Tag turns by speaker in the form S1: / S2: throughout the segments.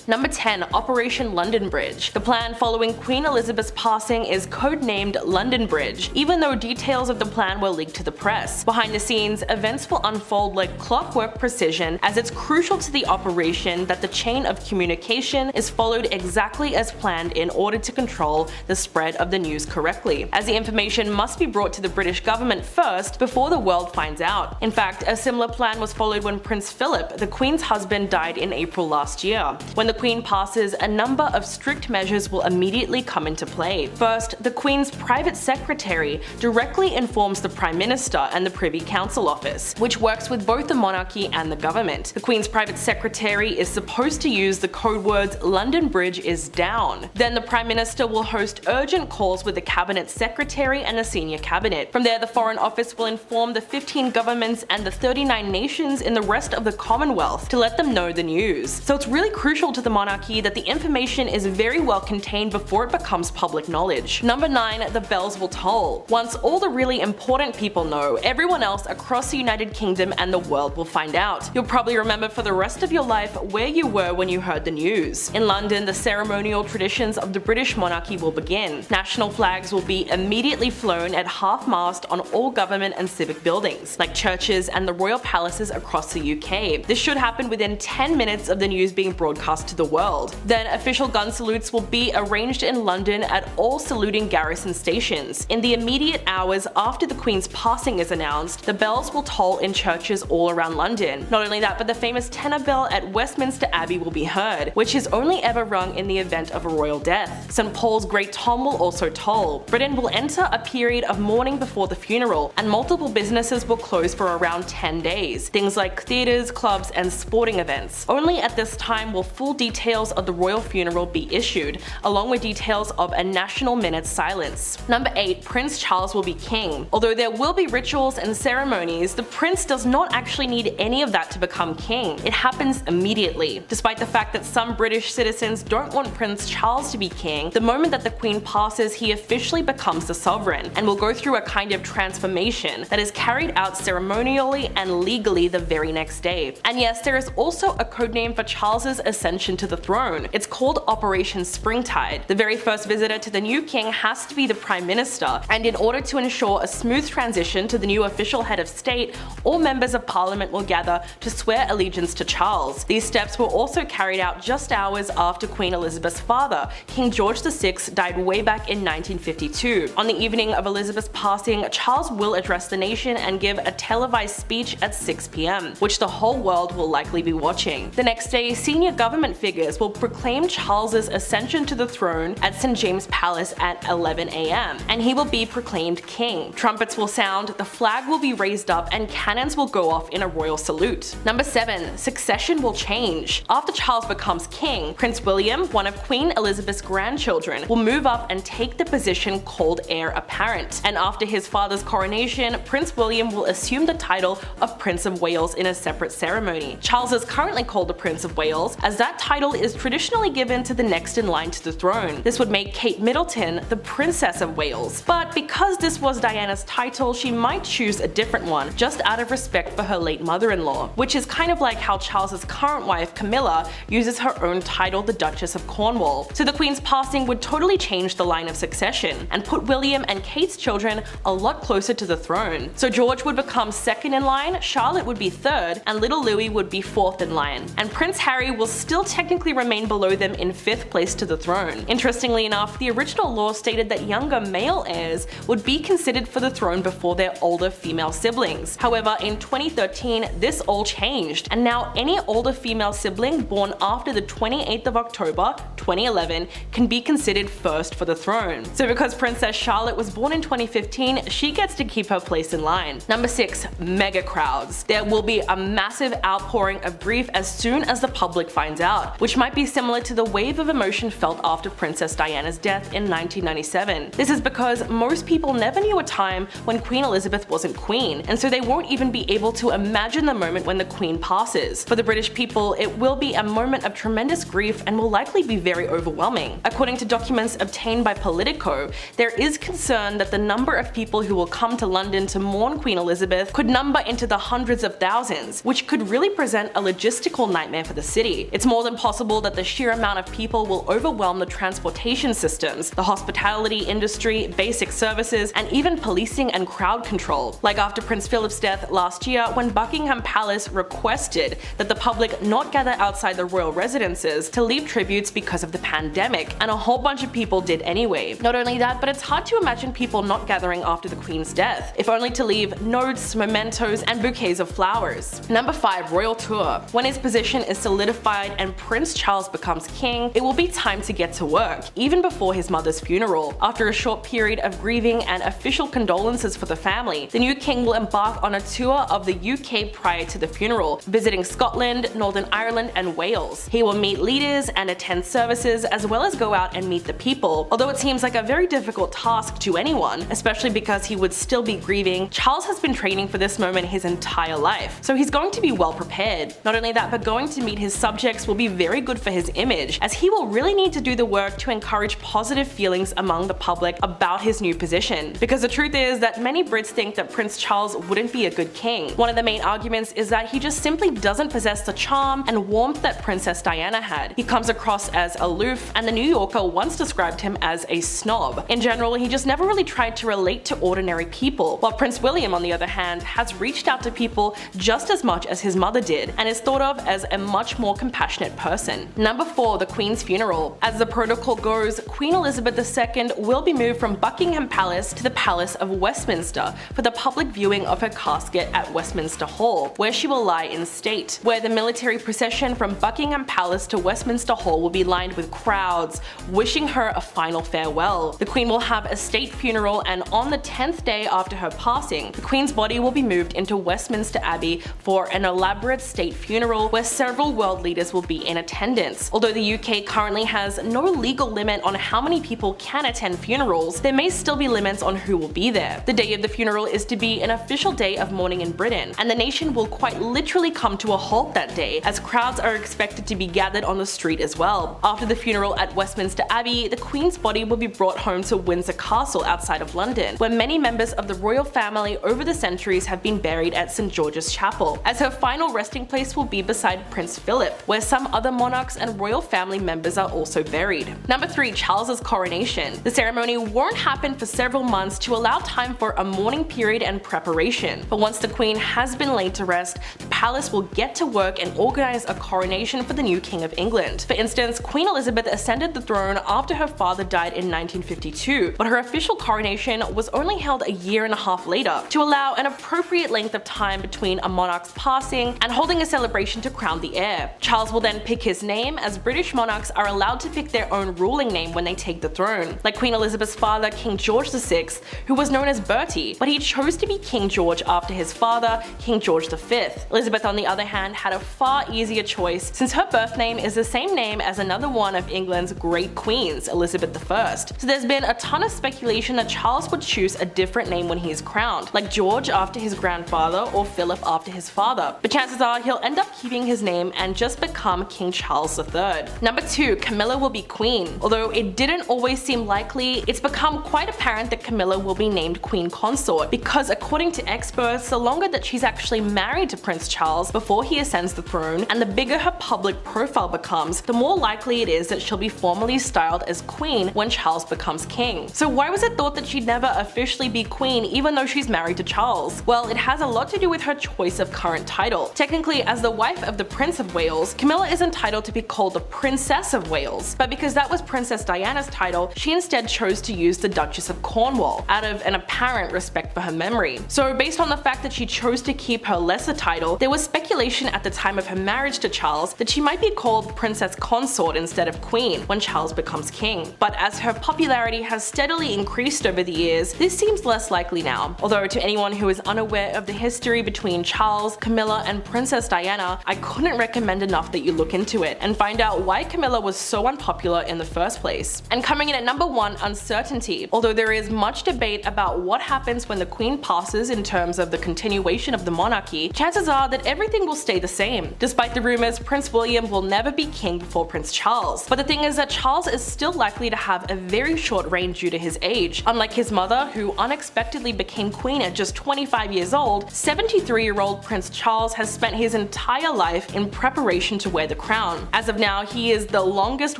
S1: Number 10. Operation London Bridge. The plan following Queen Elizabeth's passing is codenamed London Bridge, even though details of the plan were leaked to the press. Behind the scenes, events will unfold like clockwork precision, as it's crucial to the operation that the chain of communication is followed exactly as planned in order to control the spread of the news correctly, as the information must be brought to the British government first before the world finds out. In fact, a similar plan was followed when Prince Philip, the Queen's husband, died in April last year. When the Queen passes, a number of strict measures will immediately come into play. First, the Queen's private secretary directly informs the Prime Minister and the Privy Council office, which works with both the monarchy and the government. The Queen's private secretary is supposed to use the code words "London Bridge is down." Then the Prime Minister will host urgent calls with the Cabinet Secretary and the senior cabinet. From there, the Foreign Office will inform the 15 governments and the 39 nations in the rest of the Commonwealth to let them know the news. So it's really crucial to the monarchy that the information is very well contained before it becomes public knowledge. Number 9. The bells will toll. Once all the really important people know, everyone else across the United Kingdom and the world will find out. You'll probably remember for the rest of your life where you were when you heard the news. In London, the ceremonial traditions of the British monarchy will begin. National flags will be immediately flown at half-mast on all government and civic buildings, like churches and the royal palaces across the UK. This should happen within 10 minutes of the news being broadcast to the world. Then official gun salutes will be arranged in London at all saluting garrison stations. In the immediate hours after the Queen's passing is announced, the bells will toll in churches all around London. Not only that, but the famous tenor bell at Westminster Abbey will be heard, which is only ever rung in the event of a royal death. St. Paul's Great Tom will also toll. Britain will enter a period of mourning before the funeral, and multiple businesses will close for around 10 days. Things like theatres, clubs, and sporting events. Only at this time will full details of the royal funeral be issued, along with details of a national minute's silence. Number 8. Prince Charles will be king. Although there will be rituals and ceremonies, the prince does not actually need any of that to become king. It happens immediately. Despite the fact that some British citizens don't want Prince Charles to be king, the moment that the Queen passes, he officially becomes the sovereign, and will go through a kind of transformation that is carried out ceremonially and legally the very next day. And yes, there is also a codename for Charles's ascension to the throne. It's called Operation Springtide. The very first visitor to the new king has to be the Prime Minister, and in order to ensure a smooth transition to the new official head of state, all members of Parliament will gather to swear allegiance to Charles. These steps were also carried out just hours after Queen Elizabeth's father, King George VI, died way back in 1952. On the evening of Elizabeth's passing, Charles will address the nation and give a televised speech at 6 p.m, which the whole world will likely be watching. The next day, senior government figures will proclaim Charles's ascension to the throne at St. James Palace at 11 a.m, and he will be proclaimed king. Trumpets will sound, the flag will be raised up, and cannons will go off in a royal salute. Number 7. Succession will change. After Charles becomes king, Prince William, one of Queen Elizabeth's grandchildren, will move up and take the position called heir apparent. And after his father's coronation, Prince William will assume the title of Prince of Wales in a separate ceremony. Charles is currently called the Prince of Wales, as that title is traditionally given to the next in line to the throne. This would make Kate Middleton the Princess of Wales. But because this was Diana's title, she might choose a different one, just out of respect for her late mother-in-law, which is kind of like how Charles's current wife, Camilla, uses her own title, the Duchess of Cornwall. So the Queen's passing would totally change the line of succession, and put William and Kate's children a lot closer to the throne. So George would become second in line, Charlotte would be third, and little Louis would be fourth in line. And Prince Harry will still technically remain below them in fifth place to the throne. Interestingly enough, the original law stated that younger male heirs would be considered for the throne before their older female siblings. However, in 2013, this all changed, and now any older female sibling born after the 28th of October 2011 can be considered first for the throne. So because Princess Charlotte was born in 2015, she gets to keep her place in line. Number 6. Mega crowds. There will be a massive outpouring of grief as soon as the public finds out, which might be similar to the wave of emotion felt after Princess Diana's death in 1997. This is because most people never knew a time when Queen Elizabeth wasn't queen, and so they won't even be able to imagine the moment when the Queen passes. For the British people, it will be a moment of tremendous grief and will likely be very overwhelming. According to documents obtained by Politico, there is concern that the number of people who will come to London to mourn Queen Elizabeth could number into the hundreds of thousands, which could really present a logistical nightmare for the city. It's more than even possible that the sheer amount of people will overwhelm the transportation systems, the hospitality industry, basic services, and even policing and crowd control. Like after Prince Philip's death last year, when Buckingham Palace requested that the public not gather outside the royal residences to leave tributes because of the pandemic, and a whole bunch of people did anyway. Not only that, but it's hard to imagine people not gathering after the Queen's death, if only to leave notes, mementos, and bouquets of flowers. Number 5. Royal Tour. When his position is solidified and Prince Charles becomes king, it will be time to get to work, even before his mother's funeral. After a short period of grieving and official condolences for the family, the new king will embark on a tour of the UK prior to the funeral, visiting Scotland, Northern Ireland, and Wales. He will meet leaders and attend services, as well as go out and meet the people. Although it seems like a very difficult task to anyone, especially because he would still be grieving, Charles has been training for this moment his entire life, so he's going to be well prepared. Not only that, but going to meet his subjects will be very good for his image, as he will really need to do the work to encourage positive feelings among the public about his new position. Because the truth is that many Brits think that Prince Charles wouldn't be a good king. One of the main arguments is that he just simply doesn't possess the charm and warmth that Princess Diana had. He comes across as aloof, and the New Yorker once described him as a snob. In general, he just never really tried to relate to ordinary people, while Prince William, on the other hand, has reached out to people just as much as his mother did, and is thought of as a much more compassionate person. Number 4. The Queen's funeral. As the protocol goes, Queen Elizabeth II will be moved from Buckingham Palace to the Palace of Westminster for the public viewing of her casket at Westminster Hall, where she will lie in state, where the military procession from Buckingham Palace to Westminster Hall will be lined with crowds wishing her a final farewell. The Queen will have a state funeral, and on the 10th day after her passing, the Queen's body will be moved into Westminster Abbey for an elaborate state funeral where several world leaders will be in attendance. Although the UK currently has no legal limit on how many people can attend funerals, there may still be limits on who will be there. The day of the funeral is to be an official day of mourning in Britain, and the nation will quite literally come to a halt that day, as crowds are expected to be gathered on the street as well. After the funeral at Westminster Abbey, the Queen's body will be brought home to Windsor Castle outside of London, where many members of the royal family over the centuries have been buried at St George's Chapel, as her final resting place will be beside Prince Philip, where some other monarchs and royal family members are also buried. Number 3. Charles's coronation. The ceremony won't happen for several months to allow time for a mourning period and preparation, but once the Queen has been laid to rest, the palace will get to work and organize a coronation for the new King of England. For instance, Queen Elizabeth ascended the throne after her father died in 1952, but her official coronation was only held a year and a half later, to allow an appropriate length of time between a monarch's passing and holding a celebration to crown the heir. Charles will then pick his name, as British monarchs are allowed to pick their own ruling name when they take the throne, like Queen Elizabeth's father, King George VI, who was known as Bertie, but he chose to be King George after his father, King George V. Elizabeth, on the other hand, had a far easier choice, since her birth name is the same name as another one of England's great queens, Elizabeth I. So there's been a ton of speculation that Charles would choose a different name when he is crowned, like George after his grandfather or Philip after his father, but chances are he'll end up keeping his name and just become King Charles III. Number 2. Camilla will be queen. Although it didn't always seem likely, it's become quite apparent that Camilla will be named Queen Consort, because according to experts, the longer that she's actually married to Prince Charles before he ascends the throne, and the bigger her public profile becomes, the more likely it is that she'll be formally styled as queen when Charles becomes king. So why was it thought that she'd never officially be queen even though she's married to Charles? Well, it has a lot to do with her choice of current title. Technically, as the wife of the Prince of Wales, Camilla is entitled to be called the Princess of Wales, but because that was Princess Diana's title, she instead chose to use the Duchess of Cornwall, out of an apparent respect for her memory. So based on the fact that she chose to keep her lesser title, there was speculation at the time of her marriage to Charles that she might be called Princess Consort instead of Queen when Charles becomes king. But as her popularity has steadily increased over the years, this seems less likely now. Although to anyone who is unaware of the history between Charles, Camilla, and Princess Diana, I couldn't recommend enough that you look into it and find out why Camilla was so unpopular in the first place. And coming in at number 1, uncertainty. Although there is much debate about what happens when the Queen passes in terms of the continuation of the monarchy, chances are that everything will stay the same. Despite the rumors, Prince William will never be king before Prince Charles. But the thing is that Charles is still likely to have a very short reign due to his age. Unlike his mother, who unexpectedly became queen at just 25 years old, 73-year-old Prince Charles has spent his entire life in preparation to wear the crown. As of now, he is the longest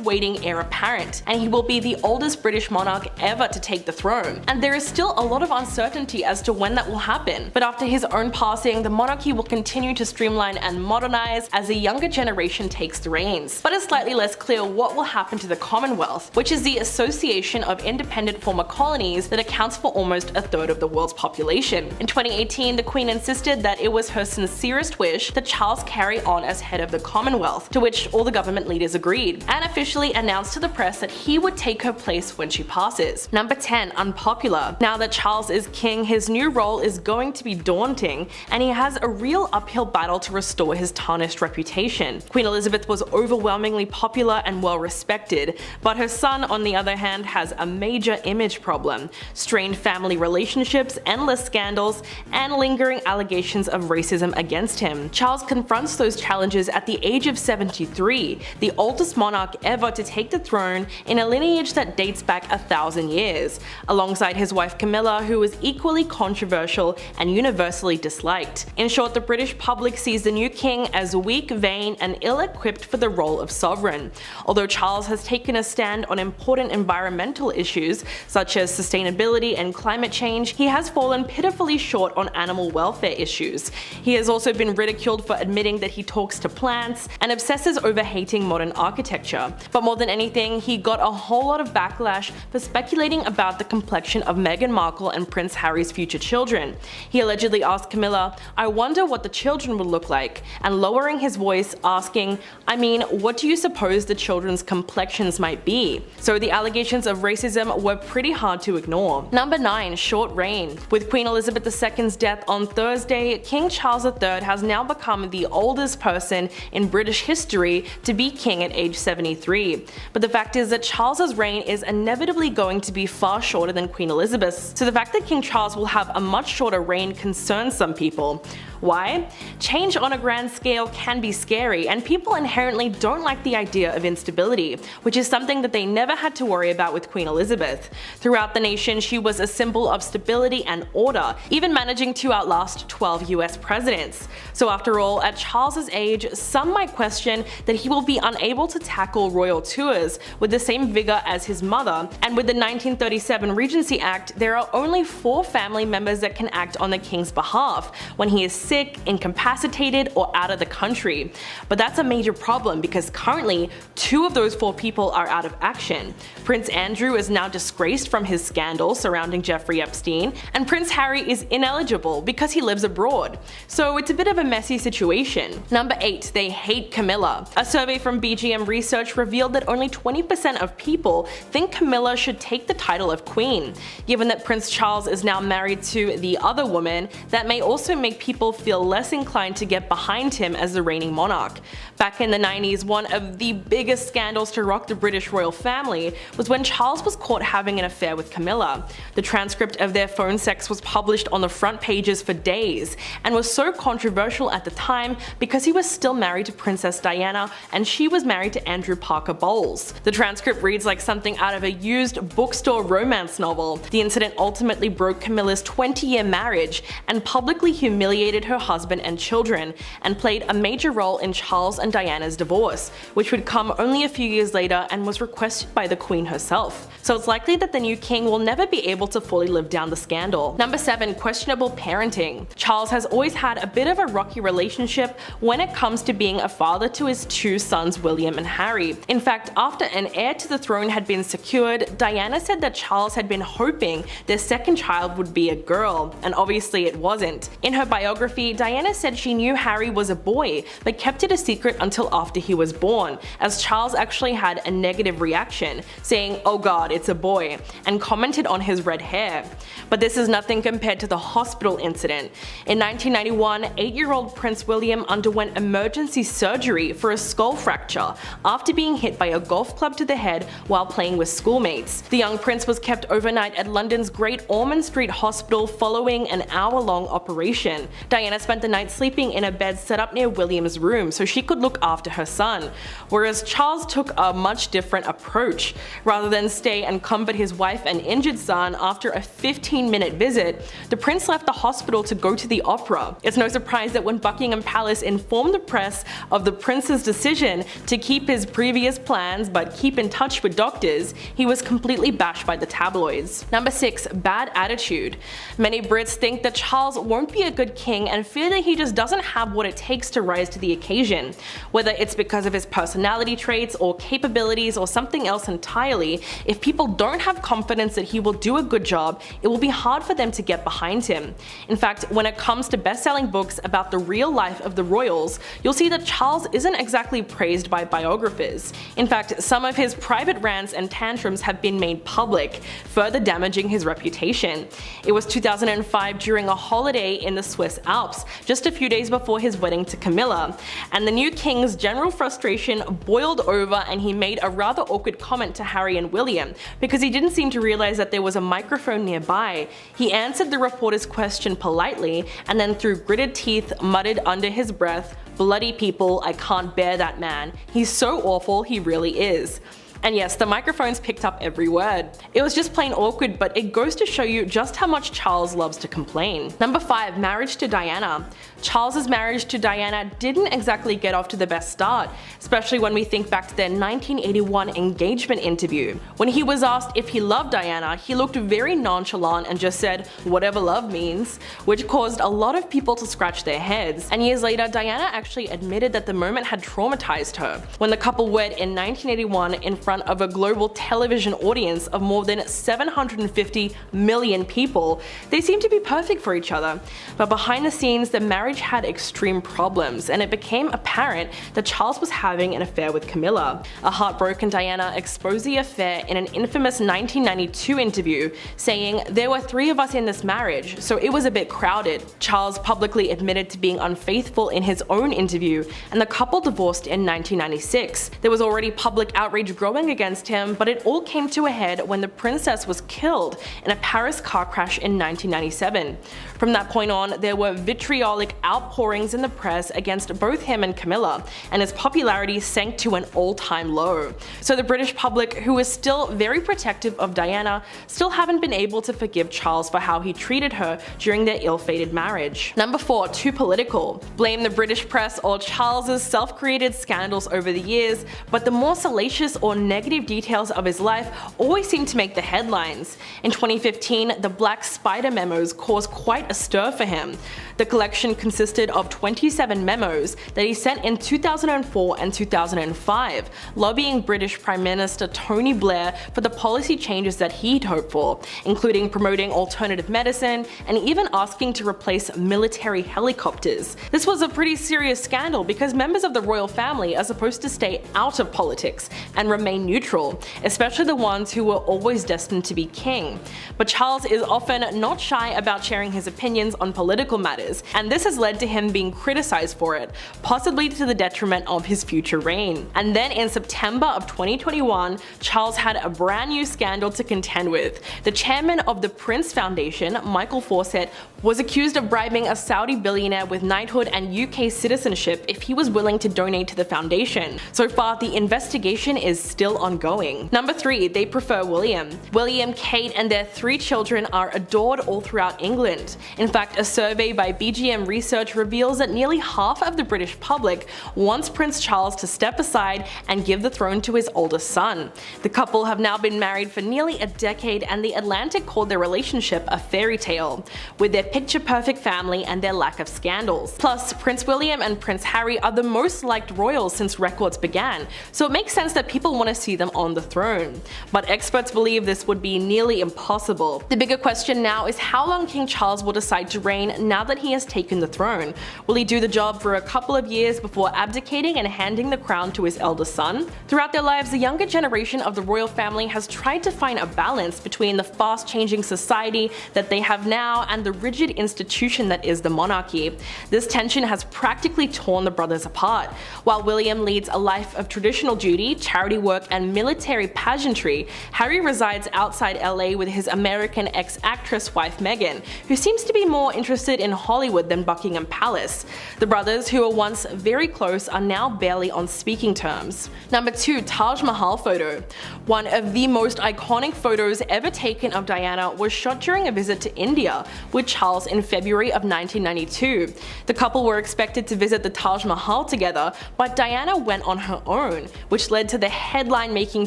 S1: waiting heir apparent, and he will be the oldest British monarch ever to take the throne. And there is still a lot of uncertainty as to when that will happen. But after his own passing, the monarchy will continue to streamline and modernize as a younger generation takes the reins. But it's slightly less clear what will happen to the Commonwealth, which is the association of independent former colonies that accounts for almost a third of the world's population. In 2018, the Queen insisted that it was her sincerest wish that Charles carry on as head of the Commonwealth, to which all the government leaders agreed, and officially announced to the press that he would take her place when she passes. Number 10. Unpopular. Now that Charles is king, his new role is going to be daunting, and he has a real uphill battle to restore his tarnished reputation. Queen Elizabeth was overwhelmingly popular and well respected, but her son, on the other hand, has a major image problem: strained family relationships, endless scandals, and lingering allegations of racism against him. Charles confronts those challenges at the age of 73, the oldest monarch ever to take the throne in a lineage that dates back 1,000 years, alongside his wife Camilla, who is equally controversial and universally disliked. In short, the British public sees the new king as weak, vain, and ill-equipped for the role of sovereign. Although Charles has taken a stand on important environmental issues such as sustainability and climate change, he has fallen pitifully short on animal welfare issues. He has also been ridiculed for admitting that he talks to plants and obsesses over hating modern architecture. But more than anything, he got a whole lot of backlash for speculating about the complexion of Meghan Markle and Prince Harry's future children. He allegedly asked Camilla, "I wonder what the children would look like," and lowering his voice, asking, "I mean, what do you suppose the children's complexions might be?" So the allegations of racism were pretty hard to ignore. Number 9. Short reign. With Queen Elizabeth II's death on Thursday, King Charles III has now become the oldest person in British history to be king at age 73. But the fact is that Charles's reign is inevitably going to be far shorter than Queen Elizabeth's, so the fact that King Charles will have a much shorter reign concerns some people. Why? Change on a grand scale can be scary, and people inherently don't like the idea of instability, which is something that they never had to worry about with Queen Elizabeth. Throughout the nation, she was a symbol of stability and order, even managing to outlast 12 US presidents. So after all, at Charles's age, some might question that he will be unable to tackle royal tours with the same vigor as his mother, and with the 1937 Regency Act, there are only 4 family members that can act on the king's behalf when he is sick, incapacitated, or out of the country. But that's a major problem because currently 2 of those 4 people are out of action. Prince Andrew is now disgraced from his scandal surrounding Jeffrey Epstein, and Prince Harry is ineligible because he lives abroad. So it's a bit of a messy situation. Number 8. They hate Camilla. A survey from BGM Research revealed that only 20% of people think Camilla should take the title of queen. Given that Prince Charles is now married to the other woman, that may also make people feel less inclined to get behind him as the reigning monarch. Back in the 90s, one of the biggest scandals to rock the British royal family was when Charles was caught having an affair with Camilla. The transcript of their phone sex was published on the front pages for days, and was so controversial at the time because he was still married to Princess Diana and she was married to Andrew Parker Bowles. The transcript reads like something out of a used bookstore romance novel. The incident ultimately broke Camilla's 20-year marriage and publicly humiliated her husband and children, and played a major role in Charles and Diana's divorce, which would come only a few years later and was requested by the Queen herself. So it's likely that the new king will never be able to fully live down the scandal. Number 7. Questionable parenting. Charles has always had a bit of a rocky relationship when it comes to being a father to his 2 sons William and Harry. In fact, after an heir to the throne had been secured, Diana said that Charles had been hoping their second child would be a girl, and obviously it wasn't. In her biography, Diana said she knew Harry was a boy, but kept it a secret until after he was born, as Charles actually had a negative reaction, saying, "Oh god, it's a boy," and commented on his red hair. But this is nothing compared to the hospital incident. In 1991, 8-year-old Prince William underwent emergency surgery for a skull fracture after being hit by a golf club to the head while playing with schoolmates. The young prince was kept overnight at London's Great Ormond Street Hospital following an hour-long operation. Diana spent the night sleeping in a bed set up near William's room so she could look after her son, whereas Charles took a much different approach. Rather than stay and comfort his wife and injured son after a 15-minute visit, the prince left the hospital to go to the opera. It's no surprise that when Buckingham Palace informed the press of the prince prince's decision to keep his previous plans but keep in touch with doctors, he was completely bashed by the tabloids. Number 6. Bad attitude. Many Brits think that Charles won't be a good king and fear that he just doesn't have what it takes to rise to the occasion. Whether it's because of his personality traits or capabilities or something else entirely, if people don't have confidence that he will do a good job, it will be hard for them to get behind him. In fact, when it comes to best-selling books about the real life of the royals, you'll see that Charles isn't exactly praised by biographers. In fact, some of his private rants and tantrums have been made public, further damaging his reputation. It was 2005 during a holiday in the Swiss Alps, just a few days before his wedding to Camilla, and the new king's general frustration boiled over and he made a rather awkward comment to Harry and William because he didn't seem to realize that there was a microphone nearby. He answered the reporter's question politely and then through gritted teeth muttered under his breath, "Bloody people, I can't bear that man. He's so awful, he really is." And yes, the microphones picked up every word. It was just plain awkward, but it goes to show you just how much Charles loves to complain. Number 5. Marriage to Diana. Charles's marriage to Diana didn't exactly get off to the best start, especially when we think back to their 1981 engagement interview. When he was asked if he loved Diana, he looked very nonchalant and just said, "Whatever love means," which caused a lot of people to scratch their heads. And years later, Diana actually admitted that the moment had traumatized her. When the couple wed in 1981 in front of a global television audience of more than 750 million people, they seemed to be perfect for each other. But behind the scenes, the marriage had extreme problems, and it became apparent that Charles was having an affair with Camilla. A heartbroken Diana exposed the affair in an infamous 1992 interview, saying, "There were 3 of us in this marriage, so it was a bit crowded." Charles publicly admitted to being unfaithful in his own interview, and the couple divorced in 1996. There was already public outrage growing against him, but it all came to a head when the princess was killed in a Paris car crash in 1997. From that point on, there were vitriolic outpourings in the press against both him and Camilla, and his popularity sank to an all-time low. So the British public, who is still very protective of Diana, still haven't been able to forgive Charles for how he treated her during their ill-fated marriage. Number 4. Too political. Blame the British press or Charles's self-created scandals over the years, but the more salacious or negative details of his life always seem to make the headlines. In 2015, the Black Spider memos caused quite a stir for him. The collection consisted of 27 memos that he sent in 2004 and 2005, lobbying British Prime Minister Tony Blair for the policy changes that he'd hoped for, including promoting alternative medicine and even asking to replace military helicopters. This was a pretty serious scandal because members of the royal family are supposed to stay out of politics and remain neutral, especially the ones who were always destined to be king. But Charles is often not shy about sharing his opinions on political matters, and this has led to him being criticized for it, possibly to the detriment of his future reign. And then in September of 2021, Charles had a brand new scandal to contend with. The chairman of the Prince Foundation, Michael Fawcett, was accused of bribing a Saudi billionaire with knighthood and UK citizenship if he was willing to donate to the foundation. So far, the investigation is still ongoing. Number 3. They prefer William. William, Kate, and their 3 children are adored all throughout England. In fact, a survey by BGM Research reveals that nearly half of the British public wants Prince Charles to step aside and give the throne to his oldest son. The couple have now been married for nearly a decade, and The Atlantic called their relationship a fairy tale, with their picture-perfect family and their lack of scandals. Plus, Prince William and Prince Harry are the most liked royals since records began, so it makes sense that people want to see them on the throne. But experts believe this would be nearly impossible. The bigger question now is how long King Charles will decide to reign now that he has taken the throne. Will he do the job for a couple of years before abdicating and handing the crown to his eldest son? Throughout their lives, the younger generation of the royal family has tried to find a balance between the fast-changing society that they have now and the rigid institution that is the monarchy. This tension has practically torn the brothers apart. While William leads a life of traditional duty, charity work, and military pageantry, Harry resides outside LA with his American ex-actress wife Meghan, who seems to be more interested in Hollywood than Buckingham Palace. The brothers, who were once very close, are now barely on speaking terms. Number 2. Taj Mahal photo. One of the most iconic photos ever taken of Diana was shot during a visit to India, with Charles Charles in February of 1992. The couple were expected to visit the Taj Mahal together, but Diana went on her own, which led to the headline-making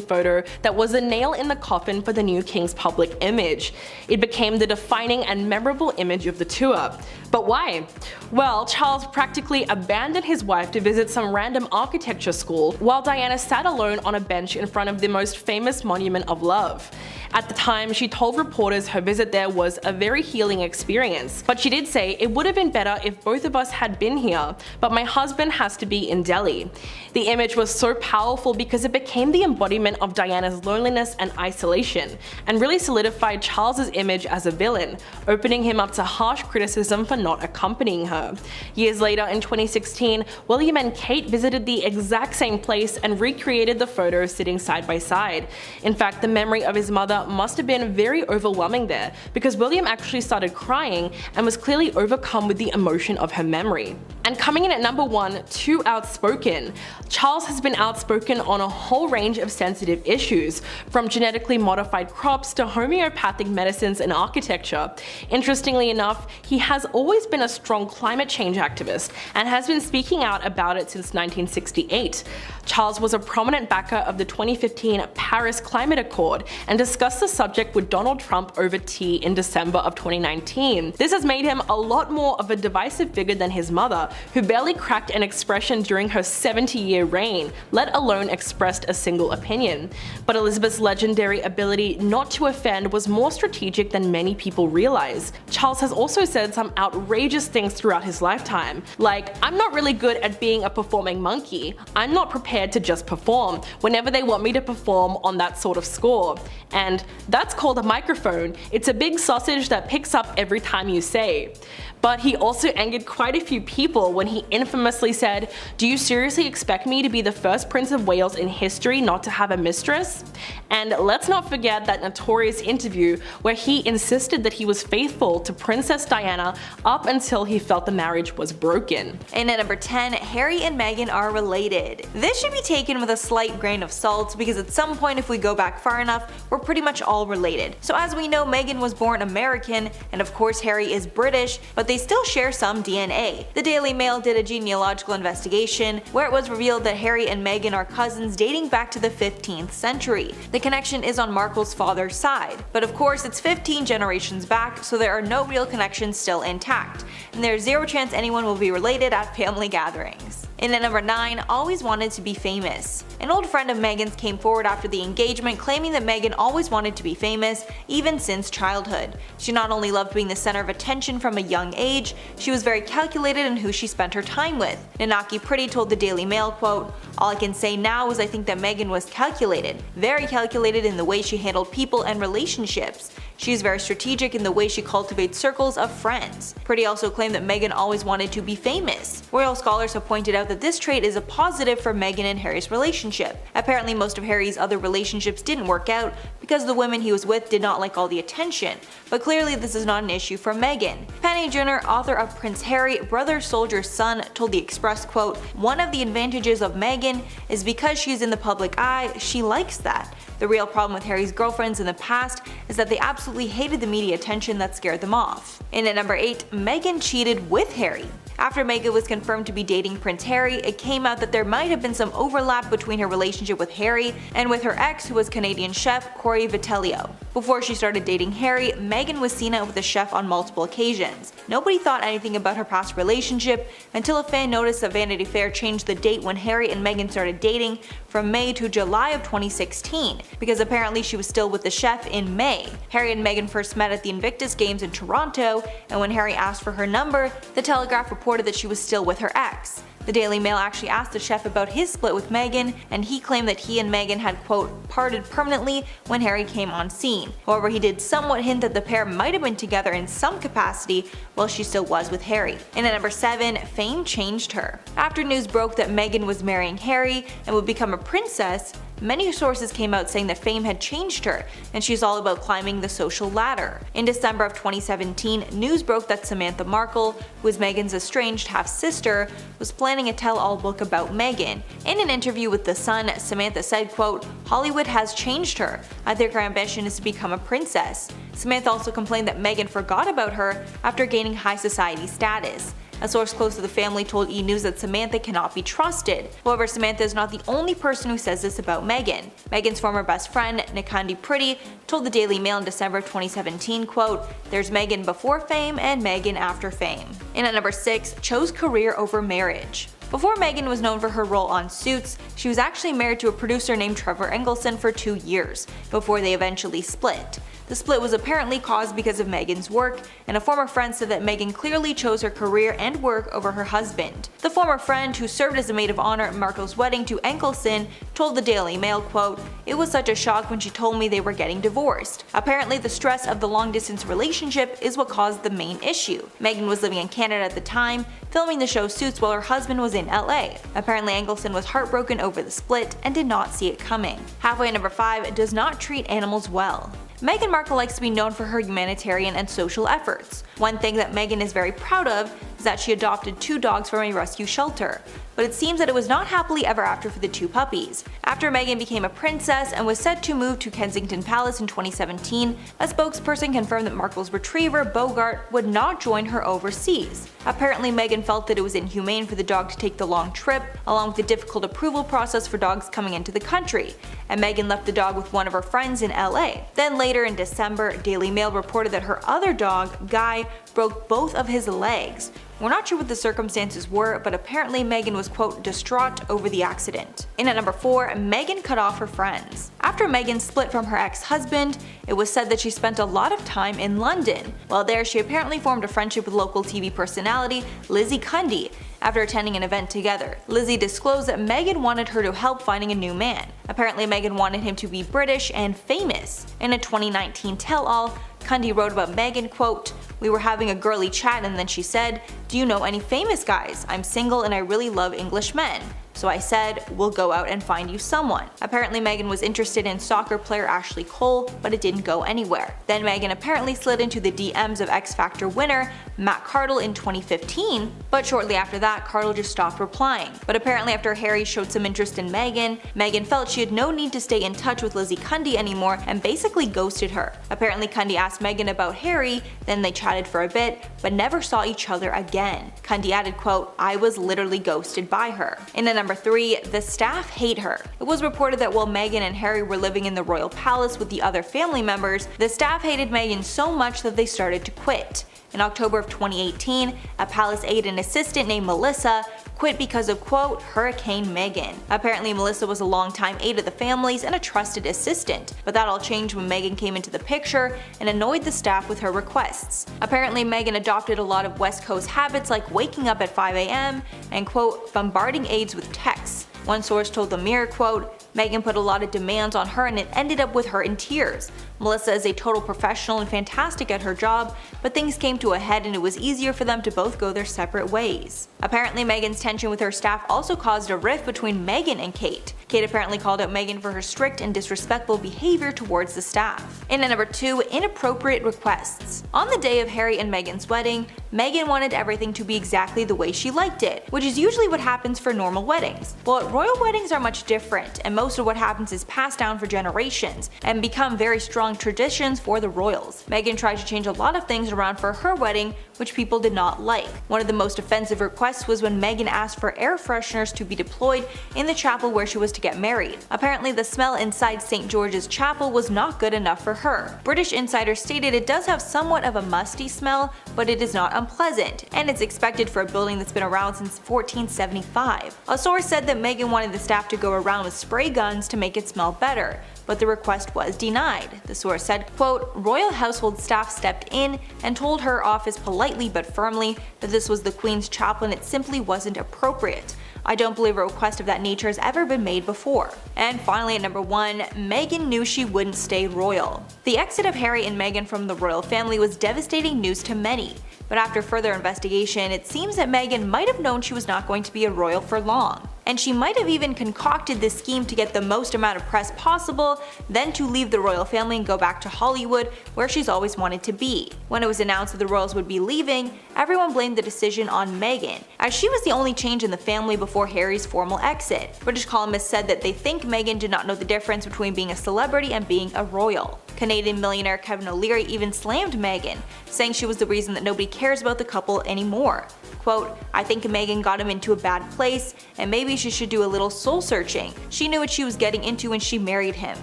S1: photo that was a nail in the coffin for the new king's public image. It became the defining and memorable image of the tour. But why? Well, Charles practically abandoned his wife to visit some random architecture school, while Diana sat alone on a bench in front of the most famous monument of love. At the time, she told reporters her visit there was a very healing experience, but she did say it would have been better if both of us had been here, but my husband has to be in Delhi. The image was so powerful because it became the embodiment of Diana's loneliness and isolation, and really solidified Charles's image as a villain, opening him up to harsh criticism for not accompanying her. Years later, in 2016, William and Kate visited the exact same place and recreated the photos sitting side by side. In fact, the memory of his mother must have been very overwhelming there, because William actually started crying and was clearly overcome with the emotion of her memory. And coming in at number 1, too outspoken. Charles has been outspoken on a whole range of sensitive issues, from genetically modified crops to homeopathic medicines and architecture. Interestingly enough, he has always been a strong climate change activist and has been speaking out about it since 1968. Charles was a prominent backer of the 2015 Paris Climate Accord and discussed the subject with Donald Trump over tea in December of 2019. This has made him a lot more of a divisive figure than his mother, who barely cracked an expression during her 70-year reign, let alone expressed a single opinion. But Elizabeth's legendary ability not to offend was more strategic than many people realize. Charles has also said some outrageous things throughout his lifetime, like, "I'm not really good at being a performing monkey. I'm not prepared to just perform whenever they want me to perform on that sort of score. And that's called a microphone. It's a big sausage that picks up every time you say." But he also angered quite a few people when he infamously said, "Do you seriously expect me to be the first Prince of Wales in history not to have a mistress?" And let's not forget that notorious interview where he insisted that he was faithful to Princess Diana up until he felt the marriage was broken.
S2: And at number 10, Harry and Meghan are related. This should be taken with a slight grain of salt, because at some point, if we go back far enough, we're pretty much all related. So as we know, Meghan was born American, and of course Harry is British, but they still share some DNA. The Daily Mail did a genealogical investigation where it was revealed that Harry and Meghan are cousins dating back to the 15th century. The connection is on Markle's father's side, but of course it's 15 generations back, so there are no real connections still intact, and there's zero chance anyone will be related at family gatherings. And at number 9, always wanted to be famous. An old friend of Meghan's came forward after the engagement claiming that Meghan always wanted to be famous, even since childhood. She not only loved being the center of attention from a young age, she was very calculated in who she spent her time with. Nanaki Pretty told the Daily Mail, quote, "All I can say now is I think that Meghan was calculated, very calculated in the way she handled people and relationships. She is very strategic in the way she cultivates circles of friends." Pretty also claimed that Meghan always wanted to be famous. Royal scholars have pointed out that this trait is a positive for Meghan and Harry's relationship. Apparently most of Harry's other relationships didn't work out because the women he was with did not like all the attention, but clearly this is not an issue for Meghan. Penny Junor, author of Prince Harry, Brother Soldier's Son, told the Express, quote, "One of the advantages of Meghan is because she is in the public eye, she likes that. The real problem with Harry's girlfriends in the past is that they absolutely hated the media attention that scared them off." And at number 8, Meghan cheated with Harry. After Meghan was confirmed to be dating Prince Harry, it came out that there might have been some overlap between her relationship with Harry and with her ex, who was Canadian chef Corey Vitelio. Before she started dating Harry, Meghan was seen out with the chef on multiple occasions. Nobody thought anything about her past relationship until a fan noticed that Vanity Fair changed the date when Harry and Meghan started dating from May to July of 2016, because apparently she was still with the chef in May. Harry and Meghan first met at the Invictus Games in Toronto, and when Harry asked for her number, the Telegraph reported that she was still with her ex. The Daily Mail actually asked the chef about his split with Meghan, and he claimed that he and Meghan had, quote, "parted permanently" when Harry came on scene. However, he did somewhat hint that the pair might have been together in some capacity while she still was with Harry. And at number 7, fame changed her. After news broke that Meghan was marrying Harry and would become a princess, Many sources came out saying that fame had changed her, and she's all about climbing the social ladder. In December of 2017, news broke that Samantha Markle, who is Meghan's estranged half-sister, was planning a tell-all book about Meghan. In an interview with The Sun, Samantha said, quote, "Hollywood has changed her. I think her ambition is to become a princess." Samantha also complained that Meghan forgot about her after gaining high society status. A source close to the family told E! News that Samantha cannot be trusted. However, Samantha is not the only person who says this about Meghan. Meghan's former best friend, Nikandi Pretty, told the Daily Mail in December of 2017, quote, "There's Meghan before fame and Meghan after fame." In at number 6, chose career over marriage. Before Meghan was known for her role on Suits, she was actually married to a producer named Trevor Engelson for 2 years, before they eventually split. The split was apparently caused because of Meghan's work, and a former friend said that Meghan clearly chose her career and work over her husband. The former friend, who served as a maid of honor at Markle's wedding to Engelson, told the Daily Mail, quote, "It was such a shock when she told me they were getting divorced. Apparently the stress of the long-distance relationship is what caused the main issue. Meghan was living in Canada at the time, filming the show Suits while her husband was in LA. Apparently Engelson was heartbroken over the split and did not see it coming." Halfway at number 5, does not treat animals well. Meghan Markle likes to be known for her humanitarian and social efforts. One thing that Meghan is very proud of is that she adopted 2 dogs from a rescue shelter, but it seems that it was not happily ever after for the 2 puppies. After Meghan became a princess and was set to move to Kensington Palace in 2017, a spokesperson confirmed that Markle's retriever, Bogart, would not join her overseas. Apparently Meghan felt that it was inhumane for the dog to take the long trip, along with the difficult approval process for dogs coming into the country, and Meghan left the dog with one of her friends in LA. Then later in December, Daily Mail reported that her other dog, Guy, broke both of his legs. We're not sure what the circumstances were, but apparently Meghan was, quote, distraught over the accident. In at number 4, Meghan cut off her friends. After Meghan split from her ex-husband, it was said that she spent a lot of time in London. While there, she apparently formed a friendship with local TV personality Lizzie Cundy. After attending an event together, Lizzie disclosed that Meghan wanted her to help finding a new man. Apparently Meghan wanted him to be British and famous. In a 2019 tell-all, Cundy wrote about Meghan, quote, "We were having a girly chat and then she said, 'Do you know any famous guys? I'm single and I really love English men.' So I said, 'We'll go out and find you someone.'" Apparently Meghan was interested in soccer player Ashley Cole, but it didn't go anywhere. Then Meghan apparently slid into the DMs of X Factor winner Matt Cardle in 2015, but shortly after that Cardle just stopped replying. But apparently after Harry showed some interest in Meghan, Meghan felt she had no need to stay in touch with Lizzie Cundy anymore and basically ghosted her. Apparently Cundy asked Meghan about Harry, then they chatted for a bit, but never saw each other again. Cundy added, quote, "I was literally ghosted by her." In at number 3, the staff hate her. It was reported that while Meghan and Harry were living in the royal palace with the other family members, the staff hated Meghan so much that they started to quit. In October of 2018, a palace aide and assistant named Melissa quit because of, quote, Hurricane Meghan. Apparently Melissa was a longtime aide of the family's and a trusted assistant, but that all changed when Meghan came into the picture and annoyed the staff with her requests. Apparently Meghan adopted a lot of West Coast habits like waking up at 5 a.m. and, quote, bombarding aides with texts. One source told the Mirror, quote, "Meghan put a lot of demands on her and it ended up with her in tears. Melissa is a total professional and fantastic at her job, but things came to a head and it was easier for them to both go their separate ways." Apparently Meghan's tension with her staff also caused a rift between Meghan and Kate. Kate apparently called out Meghan for her strict and disrespectful behavior towards the staff. In at number 2, inappropriate requests. On the day of Harry and Meghan's wedding, Meghan wanted everything to be exactly the way she liked it, which is usually what happens for normal weddings. But royal weddings are much different, and most of what happens is passed down for generations and become very strong traditions for the royals. Meghan tried to change a lot of things around for her wedding, which people did not like. One of the most offensive requests was when Meghan asked for air fresheners to be deployed in the chapel where she was to get married. Apparently the smell inside St. George's Chapel was not good enough for her. British insiders stated it does have somewhat of a musty smell, but it is not unpleasant, and it's expected for a building that's been around since 1475. A source said that Meghan wanted the staff to go around with spray guns to make it smell better, but the request was denied. The source said, quote, "Royal household staff stepped in and told her office politely but firmly that this was the Queen's chapel and it simply wasn't appropriate. I don't believe a request of that nature has ever been made before." And finally at number 1, Meghan knew she wouldn't stay royal. The exit of Harry and Meghan from the royal family was devastating news to many, but after further investigation, it seems that Meghan might have known she was not going to be a royal for long. And she might have even concocted this scheme to get the most amount of press possible, then to leave the royal family and go back to Hollywood, where she's always wanted to be. When it was announced that the royals would be leaving, everyone blamed the decision on Meghan, as she was the only change in the family before Harry's formal exit. British columnists said that they think Meghan did not know the difference between being a celebrity and being a royal. Canadian millionaire Kevin O'Leary even slammed Meghan, saying she was the reason that nobody cares about the couple anymore. Quote, "I think Meghan got him into a bad place, and maybe she should do a little soul searching. She knew what she was getting into when she married him."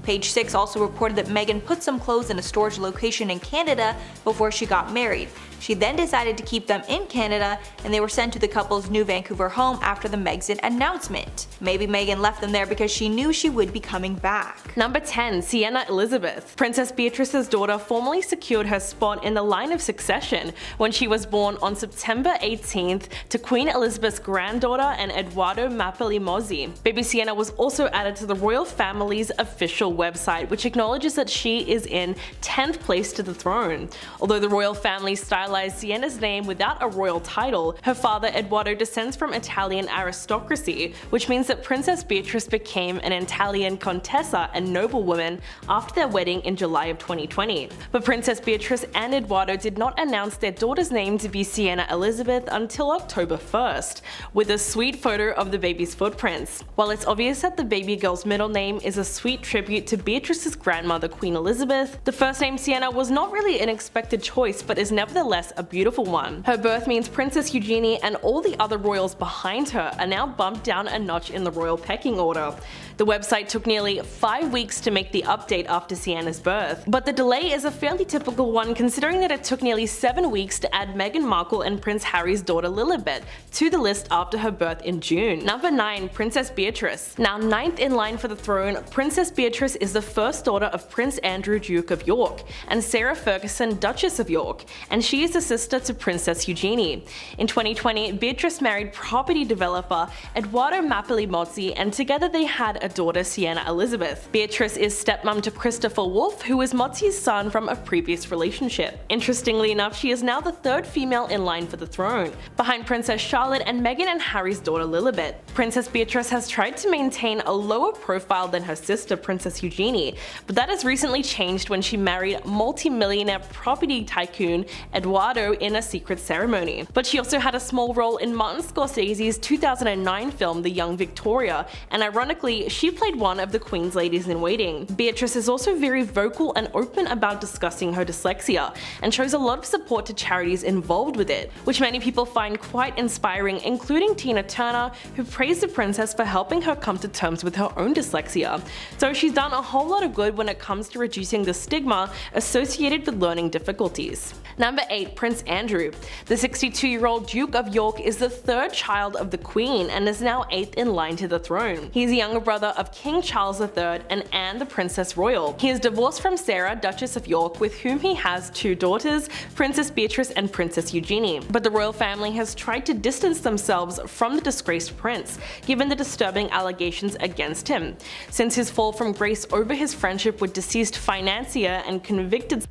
S2: Page 6 also reported that Meghan put some clothes in a storage location in Canada before she got married. She then decided to keep them in Canada, and they were sent to the couple's new Vancouver home after the Megxit announcement. Maybe Meghan left them there because she knew she would be coming back.
S1: Number 10. Sienna Elizabeth. Princess Beatrice's daughter formally secured her spot in the line of succession when she was born on September 18th to Queen Elizabeth's granddaughter and Edoardo Mapelli-Mozzi. Baby Sienna was also added to the royal family's official website, which acknowledges that she is in 10th place to the throne. Although the royal family stylized Sienna's name without a royal title, her father Edoardo descends from Italian aristocracy, which means that Princess Beatrice became an Italian contessa and noblewoman after their wedding in July of 2020. But Princess Beatrice and Edoardo did not announce their daughter's name to be Sienna Elizabeth until October 1st, with a sweet photo of the baby's footprints. While it's obvious that the baby girl's middle name is a sweet tribute to Beatrice's grandmother Queen Elizabeth, the first name Sienna was not really an expected choice, but is nevertheless a beautiful one. Her birth means Princess Eugenie and all the other royals behind her are now bumped down a notch in the royal pecking order. The website took nearly 5 weeks to make the update after Sienna's birth, but the delay is a fairly typical one considering that it took nearly 7 weeks to add Meghan Markle and Prince Harry's daughter Lilibet to the list after her birth in June. Number 9. Princess Beatrice. Now 9th in line for the throne, Princess Beatrice is the first daughter of Prince Andrew, Duke of York, and Sarah Ferguson, Duchess of York, and she is the sister to Princess Eugenie. In 2020, Beatrice married property developer Edoardo Mapelli-Mozzi, and together they had a daughter, Sienna Elizabeth. Beatrice is stepmom to Christopher Wolfe, who is Mozzi's son from a previous relationship. Interestingly enough, she is now the 3rd female in line for the throne, behind Princess Charlotte and Meghan and Harry's daughter Lilibet. Princess Beatrice has tried to maintain a lower profile than her sister, Princess Eugenie, but that has recently changed when she married multi-millionaire property tycoon Edoardo in a secret ceremony. But she also had a small role in Martin Scorsese's 2009 film The Young Victoria, and ironically, she played one of the Queen's ladies in waiting. Beatrice is also very vocal and open about discussing her dyslexia, and shows a lot of support to charities involved with it, which many people find quite inspiring, including Tina Turner, who praised the princess for helping her come to terms with her own dyslexia. So she's done a whole lot of good when it comes to reducing the stigma associated with learning difficulties. Number 8. Prince Andrew. The 62-year-old Duke of York is the 3rd child of the Queen and is now 8th in line to the throne. He is a younger brother of King Charles III and Anne the Princess Royal. He is divorced from Sarah, Duchess of York, with whom he has 2 daughters, Princess Beatrice and Princess Eugenie. But the royal family has tried to distance themselves from the disgraced prince, given the disturbing allegations against him. Since his fall from grace over his friendship with deceased financier and convicted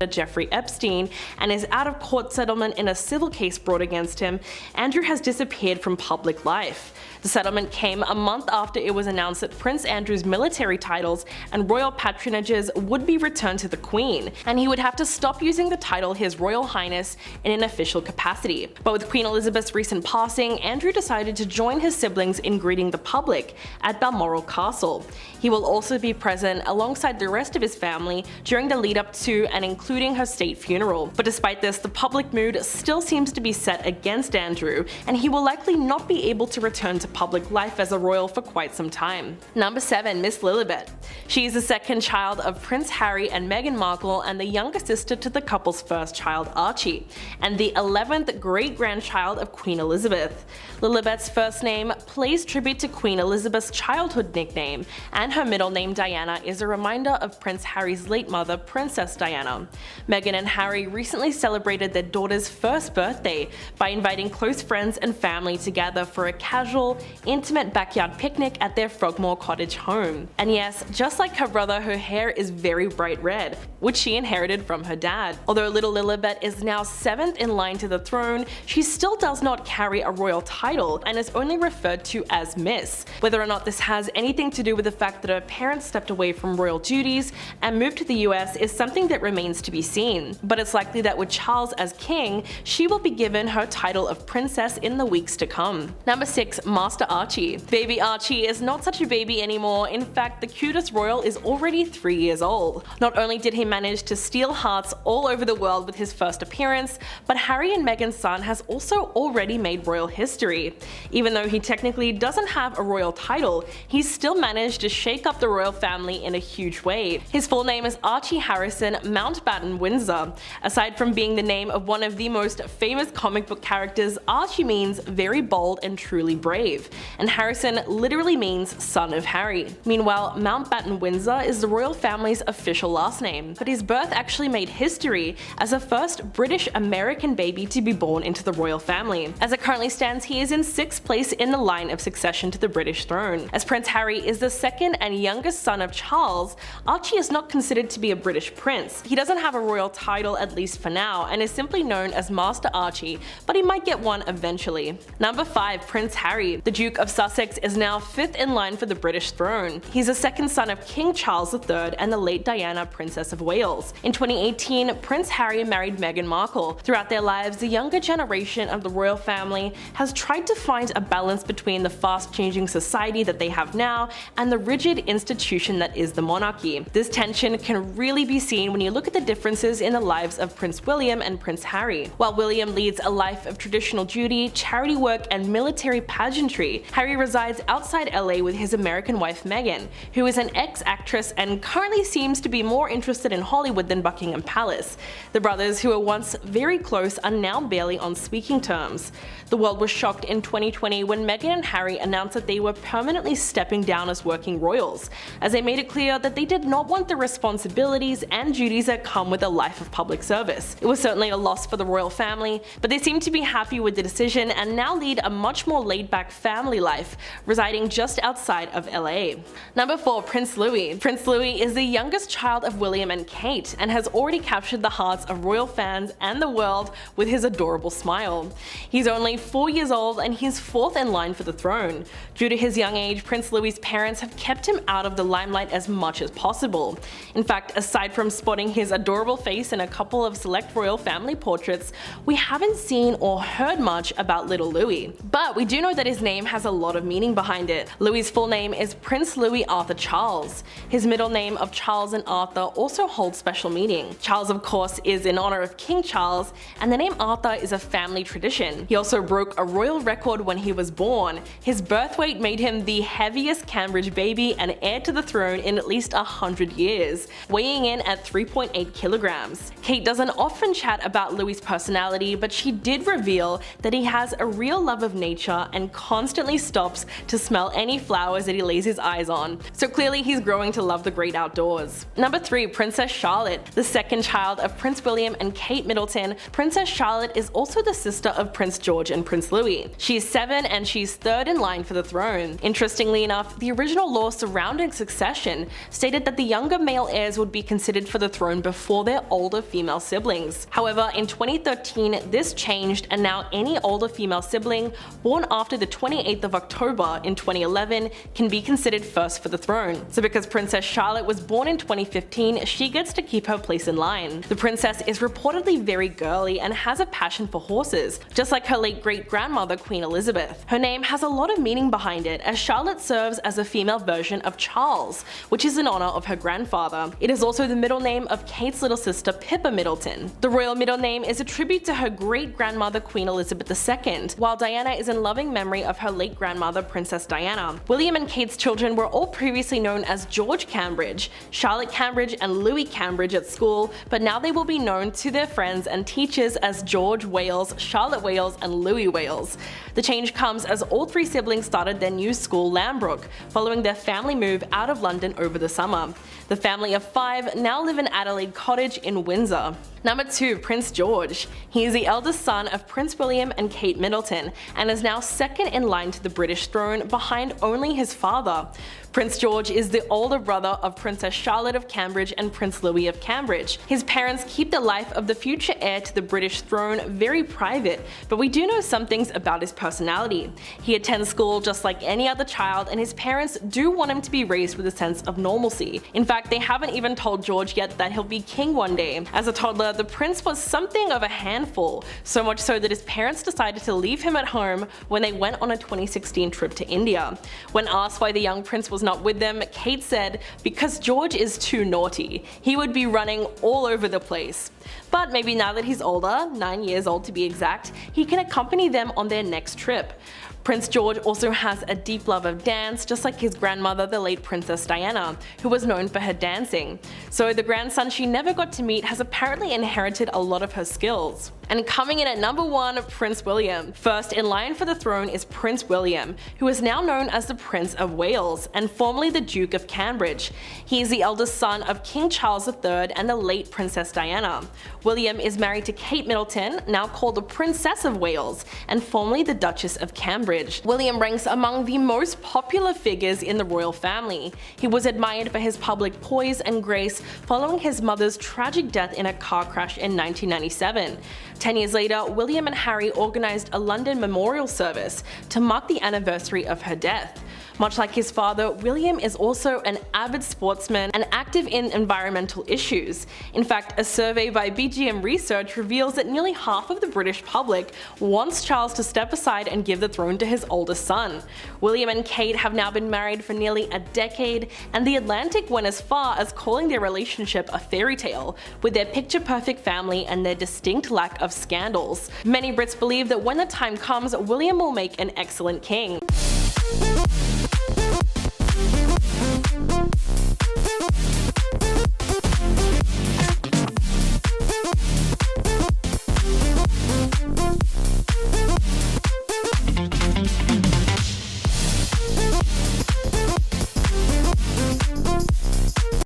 S1: Jeffrey Epstein and his out-of-court settlement in a civil case brought against him, Andrew has disappeared from public life. The settlement came a month after it was announced that Prince Andrew's military titles and royal patronages would be returned to the Queen, and he would have to stop using the title His Royal Highness in an official capacity. But with Queen Elizabeth's recent passing, Andrew decided to join his siblings in greeting the public at Balmoral Castle. He will also be present alongside the rest of his family during the lead up to and including her state funeral. But despite this, the public mood still seems to be set against Andrew, and he will likely not be able to return to public life as a royal for quite some time. Number 7. Miss Lilibet. She is the 2nd child of Prince Harry and Meghan Markle and the younger sister to the couple's first child, Archie, and the 11th great-grandchild of Queen Elizabeth. Lilibet's first name plays tribute to Queen Elizabeth's childhood nickname, and her middle name Diana is a reminder of Prince Harry's late mother, Princess Diana. Meghan and Harry recently celebrated their daughter's first birthday by inviting close friends and family together for a casual casual, intimate backyard picnic at their Frogmore Cottage home. And yes, just like her brother, her hair is very bright red, which she inherited from her dad. Although little Lilibet is now 7th in line to the throne, she still does not carry a royal title and is only referred to as Miss. Whether or not this has anything to do with the fact that her parents stepped away from royal duties and moved to the US is something that remains to be seen, but it's likely that with Charles as king, she will be given her title of princess in the weeks to come. Number 6. Master Archie. Baby Archie is not such a baby anymore. In fact, the cutest royal is already 3 years old. Not only did he manage to steal hearts all over the world with his first appearance, but Harry and Meghan's son has also already made royal history. Even though he technically doesn't have a royal title, he's still managed to shake up the royal family in a huge way. His full name is Archie Harrison Mountbatten Windsor. Aside from being the name of one of the most famous comic book characters, Archie means very bold and truly brave, and Harrison literally means son of Harry. Meanwhile, Mountbatten Windsor is the royal family's official last name, but his birth actually made history as the first British American baby to be born into the royal family. As it currently stands, he is in 6th place in the line of succession to the British throne. As Prince Harry is the second and youngest son of Charles, Archie is not considered to be a British prince. He doesn't have a royal title, at least for now, and is simply known as Master Archie, but he might get one eventually. Number 5. Prince Harry. The Duke of Sussex is now 5th in line for the British throne. He's the second son of King Charles III and the late Diana, Princess of Wales. In 2018, Prince Harry married Meghan Markle. Throughout their lives, the younger generation of the royal family has tried to find a balance between the fast-changing society that they have now and the rigid institution that is the monarchy. This tension can really be seen when you look at the differences in the lives of Prince William and Prince Harry. While William leads a life of traditional duty, charity work, and military pageantry, Harry resides outside LA with his American wife Meghan, who is an ex-actress and currently seems to be more interested in Hollywood than Buckingham Palace. The brothers, who were once very close, are now barely on speaking terms. The world was shocked in 2020 when Meghan and Harry announced that they were permanently stepping down as working royals, as they made it clear that they did not want the responsibilities and duties that come with a life of public service. It was certainly a loss for the royal family, but they seem to be happy with the decision and now lead a much more laid-back family life, residing just outside of LA. Number 4. Prince Louis. Prince Louis is the youngest child of William and Kate and has already captured the hearts of royal fans and the world with his adorable smile. He's only 4 years old and he's 4th in line for the throne. Due to his young age, Prince Louis's parents have kept him out of the limelight as much as possible. In fact, aside from spotting his adorable face in a couple of select royal family portraits, we haven't seen or heard much about little Louis. But we do know that his name has a lot of meaning behind it. Louis's full name is Prince Louis Arthur Charles. His middle name of Charles and Arthur also holds special meaning. Charles, of course, is in honor of King Charles, and the name Arthur is a family tradition. He also broke a royal record when he was born. His birth weight made him the heaviest Cambridge baby and heir to the throne in at least 100 years, weighing in at 3.8 kilograms. Kate doesn't often chat about Louis's personality, but she did reveal that he has a real love of nature and constantly stops to smell any flowers that he lays his eyes on. So clearly he's growing to love the great outdoors. Number 3. Princess Charlotte. The second child of Prince William and Kate Middleton, Princess Charlotte is also the sister of Prince George and Prince Louis. She's 7 and she's 3rd in line for the throne. Interestingly enough, the original law surrounding succession stated that the younger male heirs would be considered for the throne before their older female siblings. However, in 2013 this changed, and now any older female sibling born after the 28th of October in 2011 can be considered first for the throne. So because Princess Charlotte was born in 2015, she gets to keep her place in line. The princess is reportedly very girly and has a passion for horses, just like her late great-grandmother Queen Elizabeth. Her name has a lot of meaning behind it, as Charlotte serves as a female version of Charles, which is in honor of her grandfather. It is also the middle name of Kate's little sister Pippa Middleton. The royal middle name is a tribute to her great-grandmother Queen Elizabeth II, while Diana is in loving memory of her late grandmother Princess Diana. William and Kate's children were all previously known as George Cambridge, Charlotte Cambridge, and Louis Cambridge at school, but now they will be known to their friends and teachers as George Wales, Charlotte Wales, and Louis Wales. The change comes as all 3 siblings started their new school Lambrook, following their family move out of London over the summer. The family of 5 now live in Adelaide Cottage in Windsor. Number 2. Prince George. He is the eldest son of Prince William and Kate Middleton, and is now second in line to the British throne behind only his father. Prince George is the older brother of Princess Charlotte of Cambridge and Prince Louis of Cambridge. His parents keep the life of the future heir to the British throne very private, but we do know some things about his personality. He attends school just like any other child, and his parents do want him to be raised with a sense of normalcy. In fact, they haven't even told George yet that he'll be king one day. As a toddler, the prince was something of a handful, so much so that his parents decided to leave him at home when they went on a 2016 trip to India. When asked why the young prince was not with them, Kate said, "Because George is too naughty. He would be running all over the place." But maybe now that he's older, 9 years old to be exact, he can accompany them on their next trip. Prince George also has a deep love of dance, just like his grandmother, the late Princess Diana, who was known for her dancing. So the grandson she never got to meet has apparently inherited a lot of her skills. And coming in at number 1, Prince William. First in line for the throne is Prince William, who is now known as the Prince of Wales and formerly the Duke of Cambridge. He is the eldest son of King Charles III and the late Princess Diana. William is married to Kate Middleton, now called the Princess of Wales, and formerly the Duchess of Cambridge. William ranks among the most popular figures in the royal family. He was admired for his public poise and grace following his mother's tragic death in a car crash in 1997. 10 years later, William and Harry organised a London memorial service to mark the anniversary of her death. Much like his father, William is also an avid sportsman and active in environmental issues. In fact, a survey by BGM Research reveals that nearly half of the British public wants Charles to step aside and give the throne to his oldest son. William and Kate have now been married for nearly a decade, and The Atlantic went as far as calling their relationship a fairy tale, with their picture-perfect family and their distinct lack of scandals. Many Brits believe that when the time comes, William will make an excellent king.